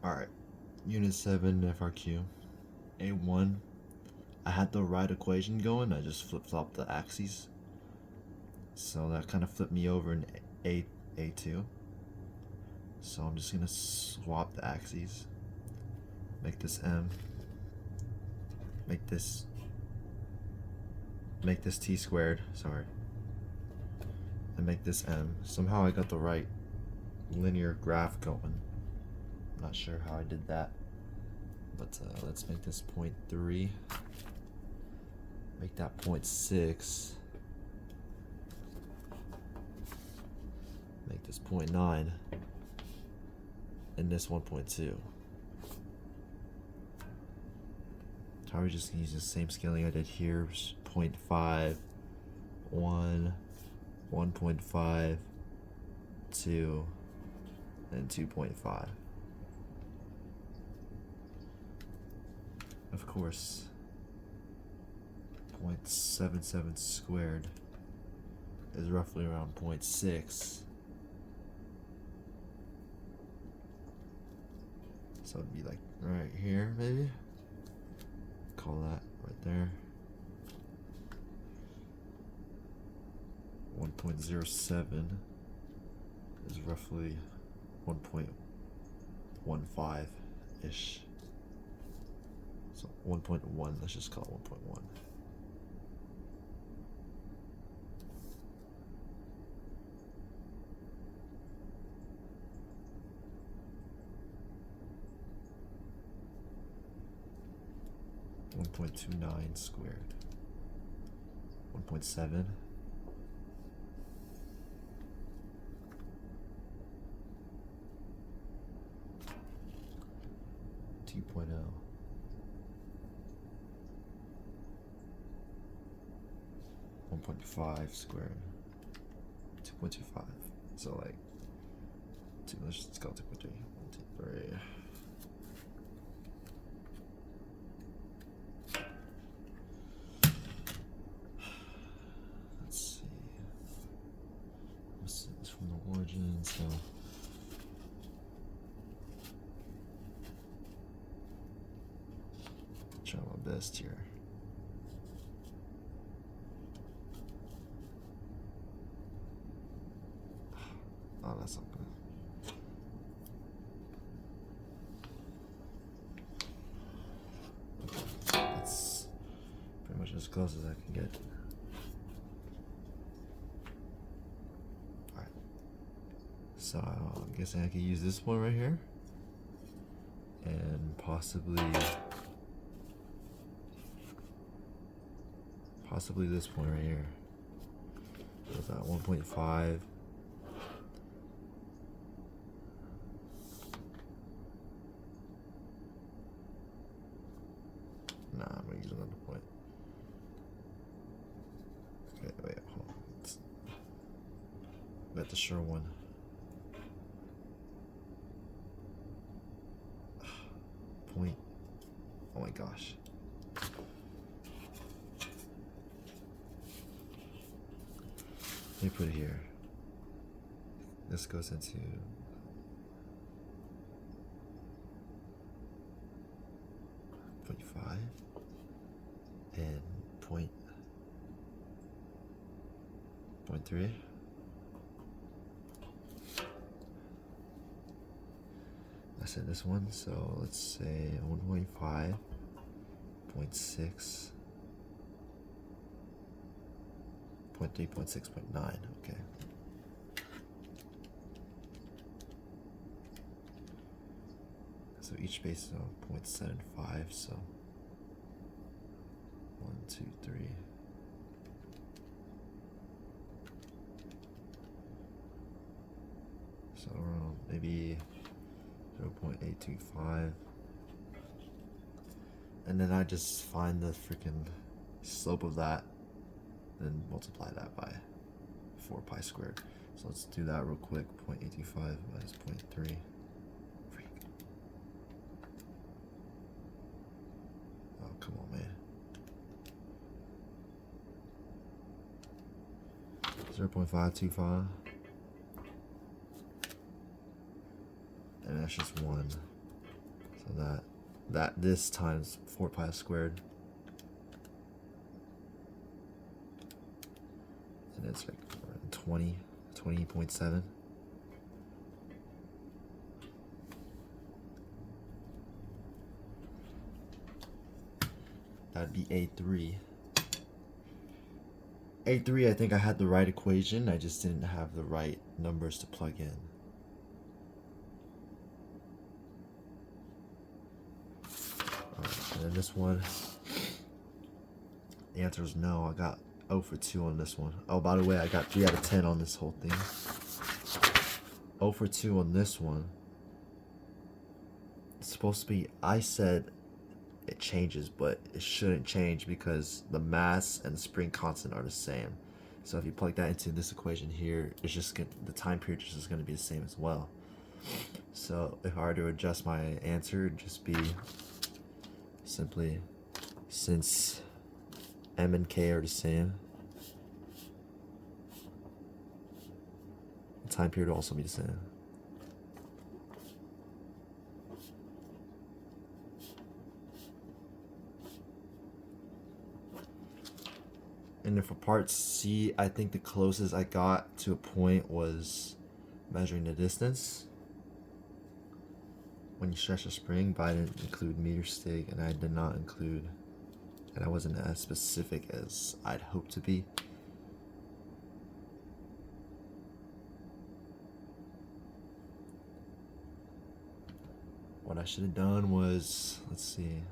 Alright, Unit 7 FRQ. A1. I had the right equation going, I just flip-flopped the axes. So that kind of flipped me over in A2. So I'm just gonna swap the axes. Make this M. Make this T squared, sorry. And make this M. Somehow I got the right linear graph going. Not sure how I did that, but let's make this 0.3, make that 0.6, make this 0.9, and this 1.2. How are we just gonna use the same scaling I did here? 0.5, 1, 1.5, 2, and 2.5. Of course, 0.77 squared is roughly around 0.6. So it'd be like right here, maybe? Call that right there. 1.07 is roughly 1.15-ish. So 1.1, let's just call it 1.1. .29 squared. 1.7. 2.0. 1.5 squared. 2.25. So like let's just go 2.3. 1, 2, 3. Let's see. This is from the origin, so try my best here. Oh, that's not good. Okay, that's pretty much as close as I can get. Alright. So I'm guessing I could use this one right here. And possibly this point right here. With that 1.5. Nah, I'm gonna use another point. Okay, wait, hold on. That's the sure one. Point. Oh my gosh. Let me put it here. This goes into .5 and .3. I said this one, so let's say 1.5, 0.6, 0.3, 0.6, 0.9, okay. So each base is on 0.75, so 1, 2, 3. So around maybe 0.825. And then I just find the freaking slope of that and multiply that by 4 pi squared. So let's do that real quick. 0.825 minus 0.3. Freak. Oh, come on, man. 0.525. And that's just 1. So this times 4 pi squared. And it's like 20.7. That'd be A3. A3, I think I had the right equation, I just didn't have the right numbers to plug in. And then this one, the answer is no. I got 0 for 2 on this one. Oh, by the way, I got 3 out of 10 on this whole thing. 0 for 2 on this one. It's supposed to be, I said it changes, but it shouldn't change because the mass and the spring constant are the same. So if you plug that into this equation here, it's just the time period is just going to be the same as well. So if I were to adjust my answer, it'd just be simply, since m and k are the same, the time period will also be the same. And then for part C, I think the closest I got to a point was measuring the distance when you stretch a spring, but I didn't include meter stick, and I did not include, and I wasn't as specific as I'd hoped to be. What I should have done was, let's see,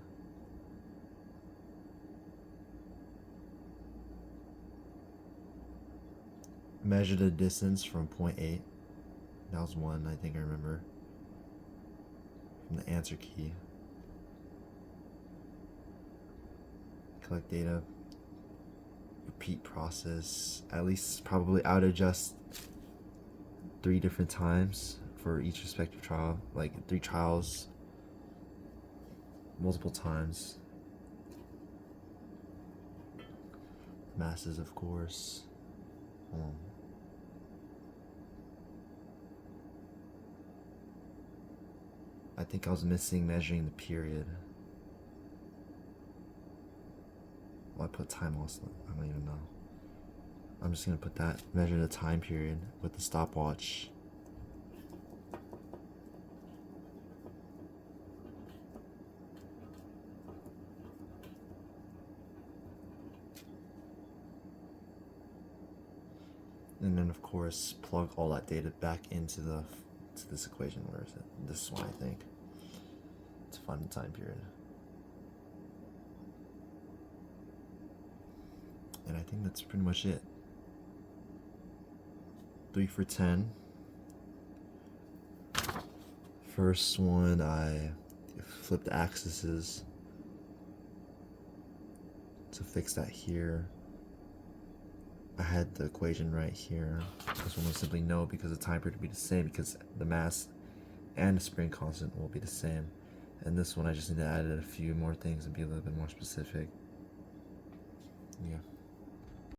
measure the distance from point 8. That was one, I think I remember, from the answer key. Collect data, repeat process, at least probably I would adjust 3 different times for each respective trial, like 3 trials, multiple times. Masses, of course. I think I was missing measuring the period. Well, I put time also. I don't even know. I'm just gonna put that, measure the time period with the stopwatch. And then of course plug all that data back into this equation. Where is it? This one, I think, to find the time period. And I think that's pretty much it. 3 for 10. First one, I flipped the axes to fix that here. I had the equation right here. This one was simply no, because the time period would be the same, because the mass and the spring constant will be the same. And this one, I just need to add a few more things and be a little bit more specific. Yeah.